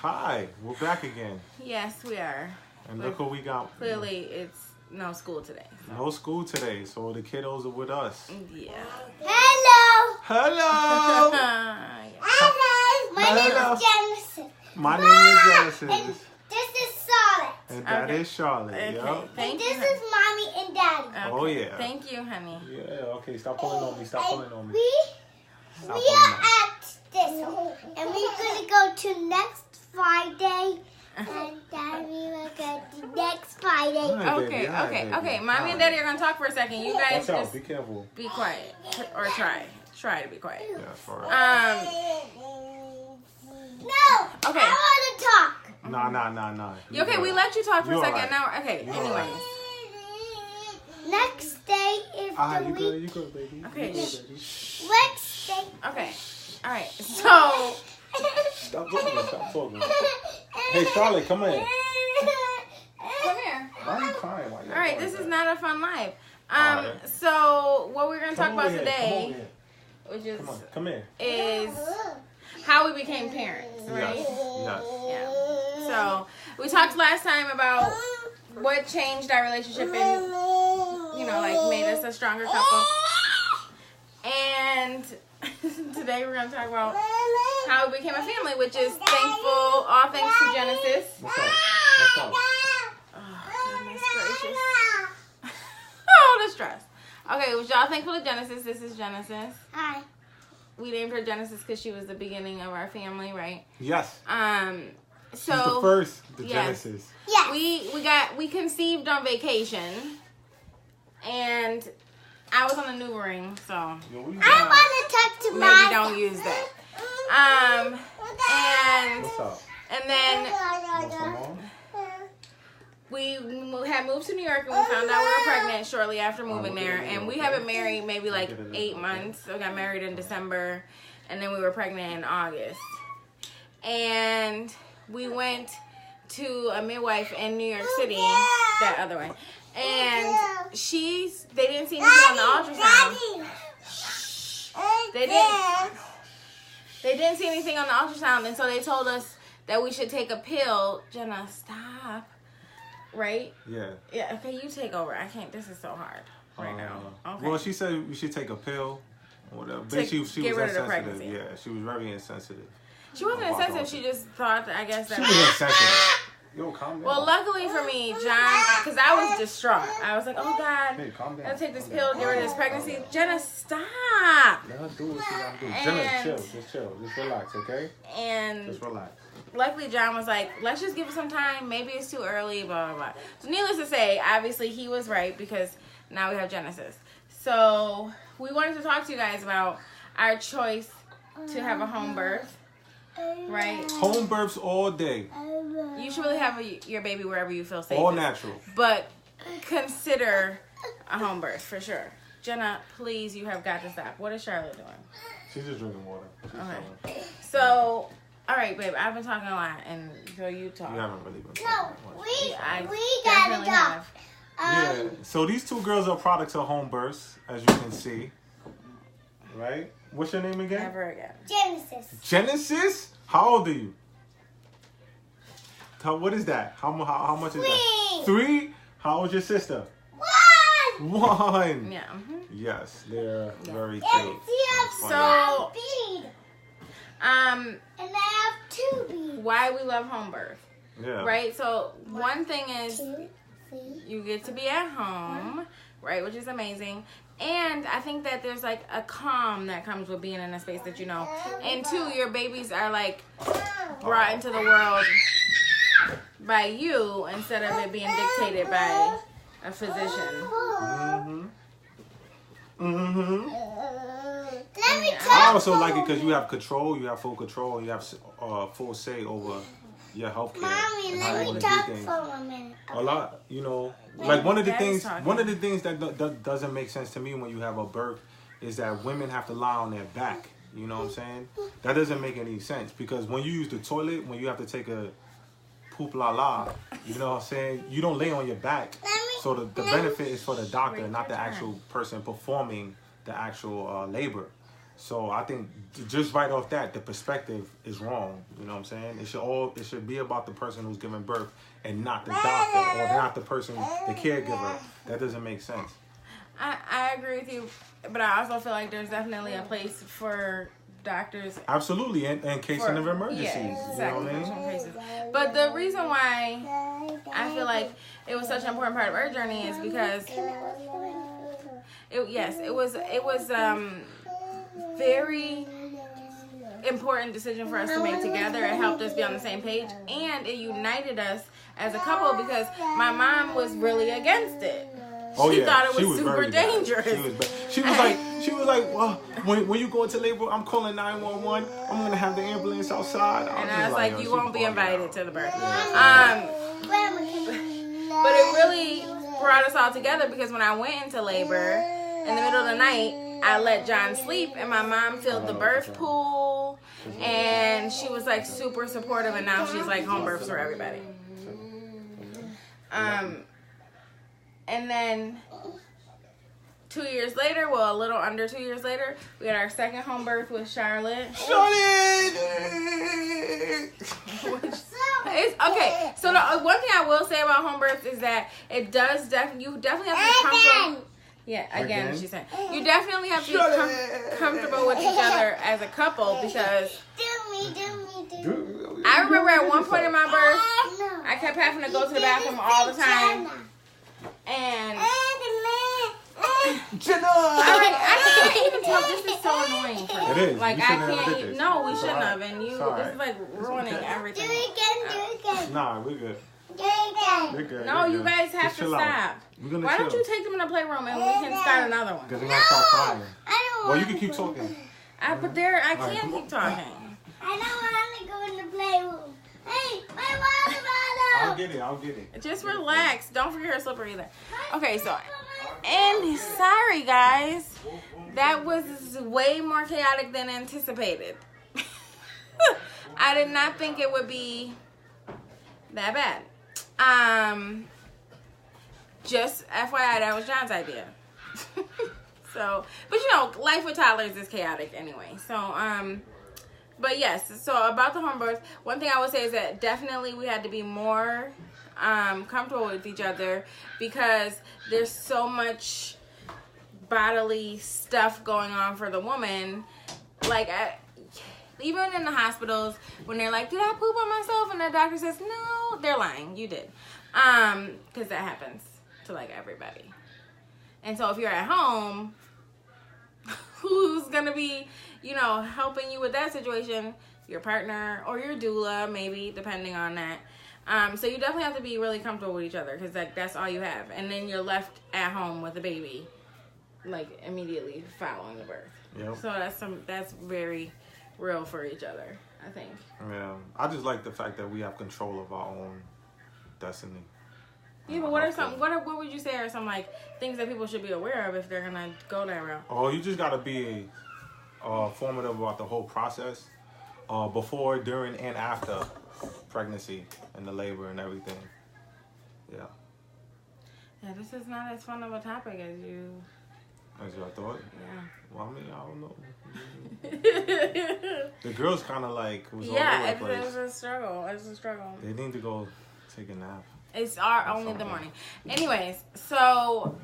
Hi, we're back again. Yes, we are. And look what we got. Clearly, it's no school today. So. No school today, so the kiddos are with us. Yeah. Hello. Hello. Hello. My name is Genesis. My name is Genesis. And this is Charlotte. And that is Charlotte. Okay. Yep. Thank And you. this is Mommy and Daddy. Okay. Oh, yeah. Thank you, honey. Yeah, okay, stop pulling on me. Stop pulling on me. We are at this home. And we're going to go to next Friday. And Daddy will go to next Friday. Hi, baby. Okay, Hi, okay, baby. okay. Mommy Hi. and Daddy are going to talk for a second. You guys Watch out. just Be careful. be quiet. Or try. Try to be quiet. Yeah, for real. No. Okay. I want to talk. Nah. Okay, we let you talk for a You're second. right. Now, okay, You're anyways. right. Next day is the You week. good, you good, baby. Okay. You good, baby. Next day. Okay. All right. So, Stop talking. Hey, Charlotte, come in. come here. Why are you crying? Why you All right, crying? this is not a fun life. Alright. So what we're gonna talk Come over about here. Come over today, here. which is Come on, come here. is how we became parents, right? Yes. Yeah. So we talked last time about what changed our relationship and like made us a stronger couple. And today we're gonna talk about how we became a family, which is thankful, all thanks to Genesis. What's up? What's up? Oh, goodness gracious. Oh, the stress. Okay, was y'all thankful to Genesis? This is Genesis. Hi. We named her Genesis because she was the beginning of our family, right? Yes. So She's the first, the yes. Genesis. Yes. we conceived on vacation, and I was on the new ring, so Yo, what you I doing? want to talk to maybe my. don't use that. And What's up? then What's going on? we had moved to New York, and we found out we were pregnant shortly after moving there. And we have been married maybe like 8 months. We got married in December, and then we were pregnant in August. And we went to a midwife in New York City, that other way. And they didn't see anything on the ultrasound. They didn't see anything on the ultrasound, and so they told us that we should take a pill. Jenna, stop. Right? Yeah. Yeah, okay, you take over. I can't, this is so hard right now. Okay. Well, she said we should take a pill or whatever. To But she was get rid of the insensitive. pregnancy. Yeah, she was very insensitive. She wasn't Oh, insensitive, wow. she just thought, I guess, that... She was insensitive. Yo, calm down. Well, luckily for me, John, because I was distraught. I was like, oh, God, Hey, calm down. I'll take this Calm pill, down. get rid of this pregnancy. Calm down. Jenna, stop! Let her do what she gotta do. And- Jenna, chill. Just chill. Just relax, okay? And Just relax. luckily, John was like, let's just give it some time. Maybe it's too early, blah, blah, blah. So needless to say, obviously, he was right because now we have Genesis. So we wanted to talk to you guys about our choice to have a home birth, right? Home births all day. You should really have your baby wherever you feel safe. All natural. But consider a home birth for sure. Jenna, please, you have got to stop. What is Charlotte doing? She's just drinking water. She's Okay. chilling. So, all right, babe, I've been talking a lot, and so you talk. You haven't really been No, talking much. we gotta definitely talk. have. Yeah, so these two girls are products of home births, as you can see. Right? What's your name again? Never again. Genesis. Genesis? How old are you? What is that? How much is that? 3? How old's your sister? 1. 1. Yeah. Yes, they're very And cute. she has So- 1 bead. Um, And I have 2 beads. why we love home birth, Yeah. right? So one thing is 2, 3. you get to be at home, right, which is amazing. And I think that there's like a calm that comes with being in a space that you know. And 2, your babies are like brought into the world by you instead of it being dictated by a physician. Let me Yeah. talk. I also like it because you have control, you have full control, and you have full say over your health care. Mommy, and how you let me wanna do talk things. for a minute. A lot, like one of the Daddy's things, talking. one of the things that doesn't make sense to me when you have a birth is that women have to lie on their back. You know what I'm saying? That doesn't make any sense because when you use the toilet, when you have to take a poop la la, you know what I'm saying? You don't lay on your back. So the benefit is for the doctor, not the actual person performing the actual labor. So I think just right off that, the perspective is wrong. You know what I'm saying? It should be about the person who's giving birth and not the doctor or not the person, the caregiver. That doesn't make sense. I agree with you, but I also feel like there's definitely a place for doctors. Absolutely, in case of emergencies. Yeah, exactly. You know what I mean? But the reason why I feel like it was such an important part of our journey is because it was very important decision for us to make together. It helped us be on the same page, and it united us as a couple because my mom was really against it. She thought it was super dangerous. She was like, well, when you go into labor, I'm calling 911. I'm gonna have the ambulance outside. And I was like, you won't be invited to the birth. But it really brought us all together because when I went into labor in the middle of the night, I let John sleep, and my mom filled the birth pool, and she was like super supportive, and now she's like home births for everybody. And then 2 years later, well, a little under 2 years later, we had our second home birth with Charlotte. Okay, so the one thing I will say about home births is that it does you definitely have to be comfortable. Yeah, again, she said. You definitely have to be comfortable with each other as a couple because I remember at one point in my birth, I kept having to go to the bathroom all the time. And I can't even tell. This is so annoying for me. It is. Like, I can't. No, we shouldn't have. And this is like ruining everything. Do it again. Nah, we're good. Do it again. We're good. No, you guys have to stop. Why don't you take them in the playroom and we can start another one? Because they're gonna start crying. I don't Well, you can keep talking. I can't keep talking. I don't want to go in the playroom. Hey, my water bottle. I'll get it. Just relax. Don't forget her slipper either. Okay, so, and sorry guys, that was way more chaotic than anticipated. I did not think it would be that bad. Just FYI, that was John's idea. So, but you know, life with toddlers is chaotic anyway. So, but yes, so about the home birth, one thing I would say is that definitely we had to be more comfortable with each other because there's so much bodily stuff going on for the woman. Like, even in the hospitals, when they're like, did I poop on myself? And the doctor says, no, they're lying. You did. Because that happens to, like, everybody. And so if you're at home, who's going to be, you know, helping you with that situation? Your partner or your doula, maybe, depending on that. So you definitely have to be really comfortable with each other because, like, that's all you have. And then you're left at home with a baby, like, immediately following the birth. Yep. So that's very real for each other, I think. Yeah, I just like the fact that we have control of our own destiny. Yeah, but what would you say are some like things that people should be aware of if they're gonna go that route? Oh, you just gotta be formative about the whole process, before, during, and after pregnancy and the labor and everything. Yeah. Yeah, this is not as fun of a topic as you thought. Yeah. Well, I mean, I don't know. The girls kind of like was all over the place. It was a struggle. It was a struggle. They need to go take a nap. It's only the morning. Anyways, so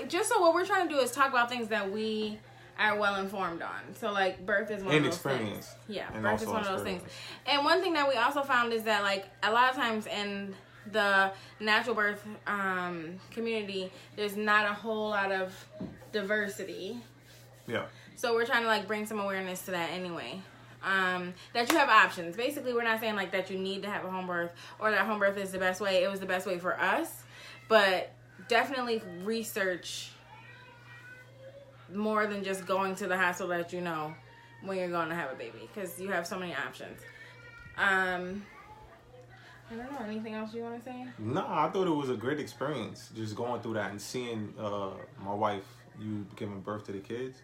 just so what we're trying to do is talk about things that we are well informed on. So like birth is one of those things. Yeah, birth is one of those things. And one thing that we also found is that like a lot of times in the natural birth community, there's not a whole lot of diversity. Yeah. So we're trying to like bring some awareness to that anyway. That you have options. Basically, we're not saying like that you need to have a home birth or that home birth is the best way. It was the best way for us, but definitely research more than just going to the hospital that you know when you're going to have a baby because you have so many options. I don't know. Anything else you want to say? No, I thought it was a great experience just going through that and seeing my wife, you giving birth to the kids.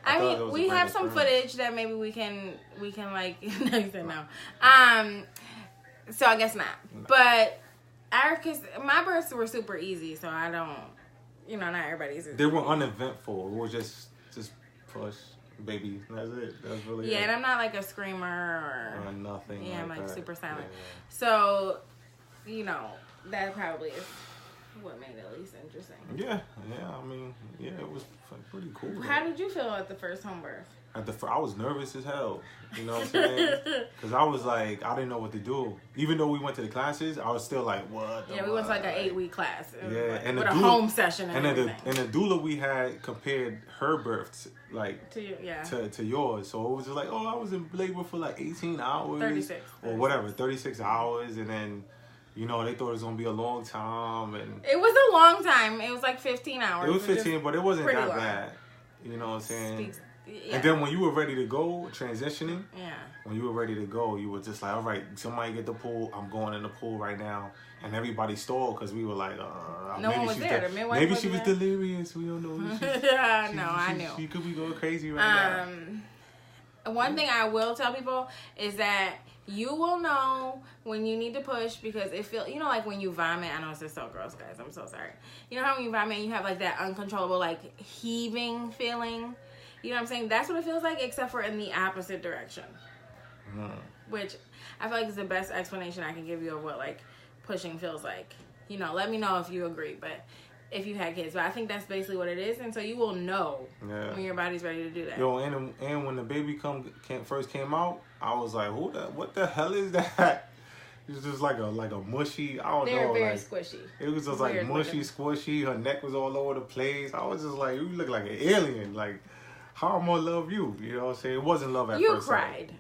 I mean, we have some footage that maybe we can like. No, you said no. So I guess not. No. But cause my births were super easy, so I don't. You know, not everybody's. They were uneventful. It was just push, baby. That's it. That's really Yeah, it. and I'm not like a screamer or nothing. Yeah, I'm like that. super silent. Yeah. So, that probably is what made it at least interesting. Yeah. I mean, it was pretty cool. How did you feel at the first home birth? I was nervous as hell. You know what I'm saying? Because I was like, I didn't know what to do. Even though we went to the classes, I was still like, what? We went to like an 8-week class. And with a home session and everything. And the doula we had compared her birth to yours. So it was just like, I was in labor for like 18 hours. 36. Or whatever, 36 hours. And then, they thought it was going to be a long time. And it was a long time. It was like 15 hours. It was 15, but it wasn't that long. bad. You know what I'm saying? Yeah. And then when you were ready to go, transitioning, when you were ready to go, you were just like, all right, somebody get the pool. I'm going in the pool right now. And everybody stalled because we were like, no one was there. The midwife maybe she was delirious. We don't know. I knew. She could be going crazy right now. One thing I will tell people is that you will know when you need to push because it feels, like when you vomit. I know it's just so gross, guys. I'm so sorry. You know how when you vomit, you have like that uncontrollable, like heaving feeling? You know what I'm saying? That's what it feels like, except for in the opposite direction. Which I feel like is the best explanation I can give you of what like pushing feels like. Let me know if you agree, but if you had kids. But I think that's basically what it is, and so you will know when your body's ready to do that. And when the baby first came out, I was like, what the hell is that? It was just like a mushy, I don't know. They're very squishy. It was just like mushy, squishy. Her neck was all over the place. I was just like, you look like an alien. Like, how am I gonna love you? You know what I'm saying? It wasn't love at first. You cried.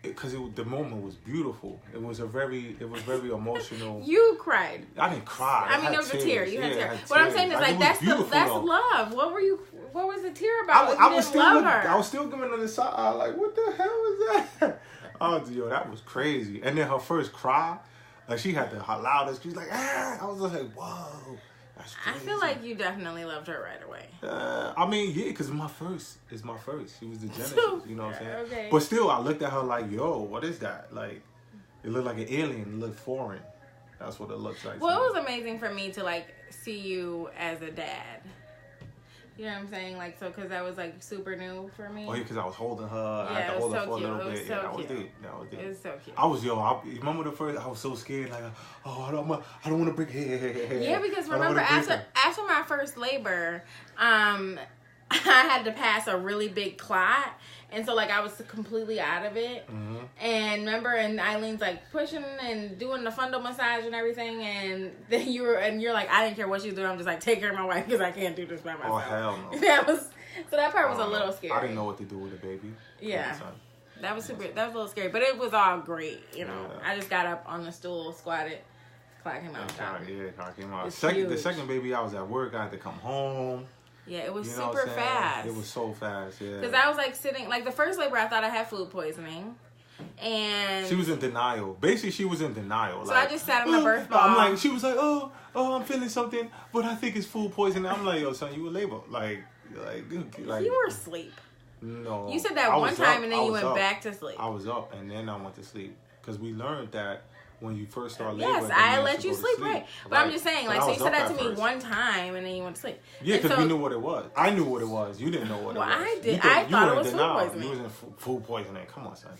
Because the moment was beautiful. It was very emotional. You cried. I didn't cry. I mean, there was a tear. You had tear. What I'm saying is like that's love. What was the tear about? I was still love her. I was still giving her the side. Like, what the hell is that? That was crazy. And then her first cry, like she had her loudest. She was like, ah. I was just like, whoa. That's crazy. I feel like you definitely loved her right away. I mean, yeah, because my first. She was the genesis, you know what I'm saying? Okay. But still, I looked at her like, yo, what is that? Like, it looked like an alien. It looked foreign. That's what it looks like. Well, it was amazing for me to, like, see you as a dad. You know what I'm saying? Like, so, because that was, like, super new for me. Oh, yeah, because I was holding her. I had to hold her for a little bit. That was deep. It was so cute. Remember the first, I was so scared, like, I don't want to break hair. Yeah, because remember, after my first labor, I had to pass a really big clot. And so, like, I was completely out of it. Mm-hmm. And remember, and Eileen's, like, pushing and doing the fundal massage and everything. And then you're like, I didn't care what she was doing. I'm just like, take care of my wife because I can't do this by myself. Oh, hell no. That part was a little scary. I didn't know what to do with a baby. Yeah. That was a little scary. But it was all great, you know. Yeah. I just got up on the stool, squatted. Clock came out. Clock came out. The second baby, I was at work. I had to come home. Yeah, it was super fast. It was so fast, yeah. Because I was like sitting, like the first labor, I thought I had food poisoning. And she was in denial. Basically, she was in denial. So I just sat on the birth ball. I'm like, she was like, oh, I'm feeling something, but I think it's food poisoning. I'm like, yo, son, you were labor. Like you were asleep. No. You said that one time and then you went back to sleep. I was up and then I went to sleep. Because we learned that when you first start labor. Yes, I let you sleep, right. But I'm just saying, like, so you said that to me one time and then you went to sleep. Yeah, because we knew what it was. I knew what it was. You didn't know what it was. Well, I did. I thought it was food poisoning. You was in food poisoning. Come on, son.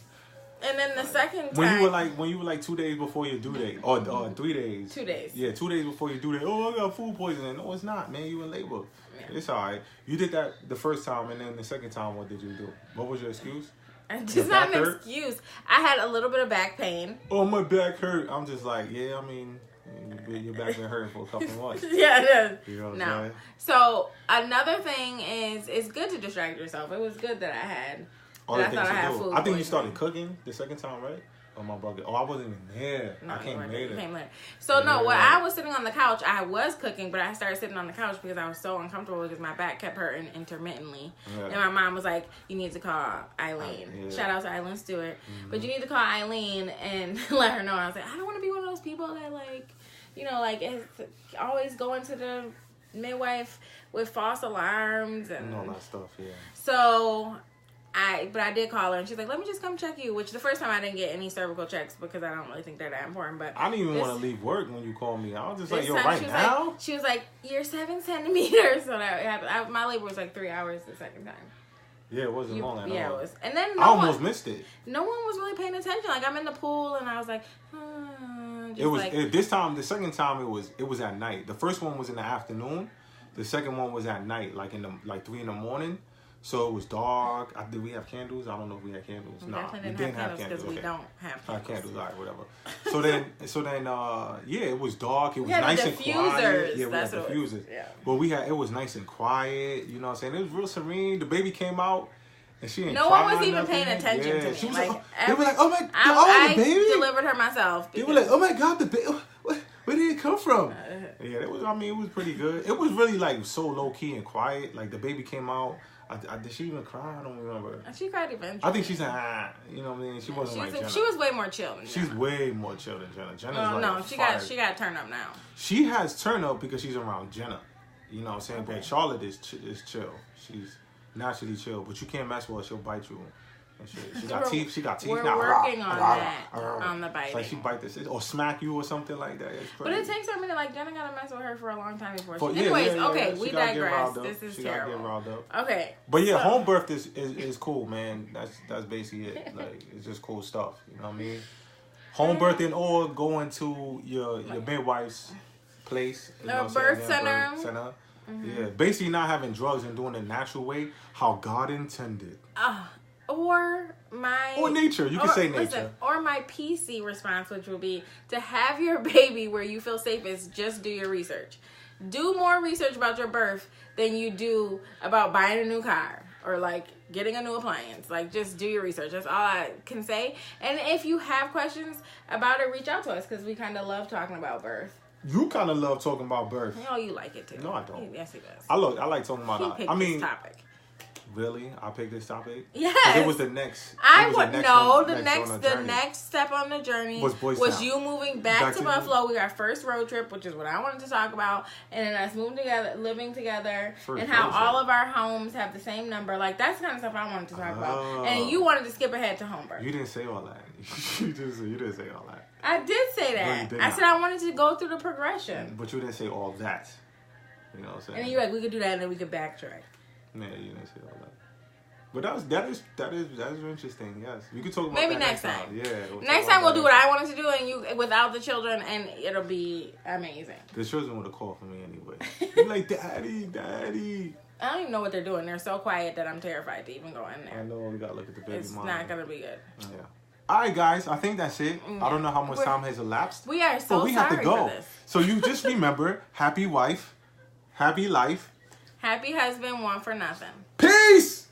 And then the second time. When you were like 2 days before your due date. Or 3 days. 2 days. Yeah, 2 days before your due date. Oh, I got food poisoning. No, it's not, man. You in labor. Yeah. It's all right. You did that the first time, and then the second time, what did you do? What was your excuse? It's not an excuse. I had a little bit of back pain. Oh, my back hurt. I'm just like, yeah, I mean, your back been hurting for a couple of months. Yeah, it is. You know what I'm saying? So, another thing is, it's good to distract yourself. It was good that I had. I think you started cooking the second time, right? Oh, my brother. Oh, I wasn't even there. No, I came later. So, no, when I was sitting on the couch, I was cooking, but I started sitting on the couch because I was so uncomfortable because my back kept hurting intermittently. Yeah. And my mom was like, you need to call Eileen. Yeah. Shout out to Eileen Stewart. Mm-hmm. But you need to call Eileen and let her know. I was like, I don't want to be one of those people that, like, you know, like, is always going to the midwife with false alarms and all that stuff, yeah. So I did call her and she's like, let me just come check you, which the first time I didn't get any cervical checks because I don't really think they're that important. But I didn't even want to leave work when you called me. I was just like, yo, right now? She was like, you're 7 centimeters. So that happened. My labor was like 3 hours the second time. Yeah, it wasn't long at all. Yeah, it was. And then I almost missed it. No one was really paying attention. Like, I'm in the pool, and I was like, this time, the second time, it was at night. The first one was in the afternoon. The second one was at night, like 3 in the morning. So it was dark. Did we have candles? I don't know if we had candles. We nah, we didn't have candles because we don't have candles. Candles, all right, whatever. So then, yeah, it was dark. It was had nice the and quiet. Yeah, we That's had diffusers. But it was nice and quiet. You know what I'm saying? It was real serene. The baby came out. And she no one was even paying attention to me. She was like, they were like, "Oh my God, the baby!" I delivered her myself. They were like, "Oh my God, the baby! Where did it come from?" Yeah, it was. I mean, it was pretty good. It was really like so low key and quiet. Like the baby came out. Did she even cry? I don't remember. She cried eventually. I think she said, you know what I mean? She wasn't like Jenna. She was way more chill than Jenna. She's way more chill than Jenna. Jenna's she got turned up now. She has turned up because she's around Jenna. You know what I'm saying? Okay. But Charlotte is chill. She's naturally chill, but you can't mess with her. She'll bite you. And she got teeth. She got teeth. We're working on that, on the biting. Like she bite this or smack you or something like that. It's crazy. But it takes her a minute. Like Jenna gotta mess with her for a long time before. Anyways, okay, we digress. This is terrible. Get riled up. Okay, but yeah, home birth is cool, man. That's basically it. Like it's just cool stuff. You know what I mean? Home birthing or going to your midwife's place. Birth center. Mm-hmm. Yeah, basically not having drugs and doing it the natural way, how God intended. Or nature. You can say nature. Listen, or my PC response, which will be to have your baby where you feel safe, is just do your research. Do more research about your birth than you do about buying a new car or like getting a new appliance. Like just do your research. That's all I can say. And if you have questions about it, reach out to us because we kind of love talking about birth. You kind of love talking about birth. No, you like it too. No, I don't. Yes, he does. I like talking about that. This topic. Really? I picked this topic? Yes. It was the next. The next step on the journey was you moving back to Buffalo. We got our first road trip, which is what I wanted to talk about. And then us moving together, living together, and how all of our homes have the same number. Like, that's the kind of stuff I wanted to talk about. And you wanted to skip ahead to home birth. You didn't say all that. You didn't say all that. I did say that. I said I wanted to go through the progression. But you didn't say all that. You know what I'm saying? And then you're like, we could do that and then we could backtrack. Yeah, you didn't say all that. But that is interesting. Yes, we could talk about maybe that next time. Yeah, next time we'll do what I wanted to do, and you without the children, and it'll be amazing. The children would have called for me anyway. You're like, Daddy. I don't even know what they're doing. They're so quiet that I'm terrified to even go in there. I know we gotta look at the baby. It's not gonna be good. Yeah. All right, guys. I think that's it. Yeah. I don't know how much time has elapsed. We are so sorry have to go. For this. So you just remember, happy wife, happy life, happy husband, one for nothing. Peace.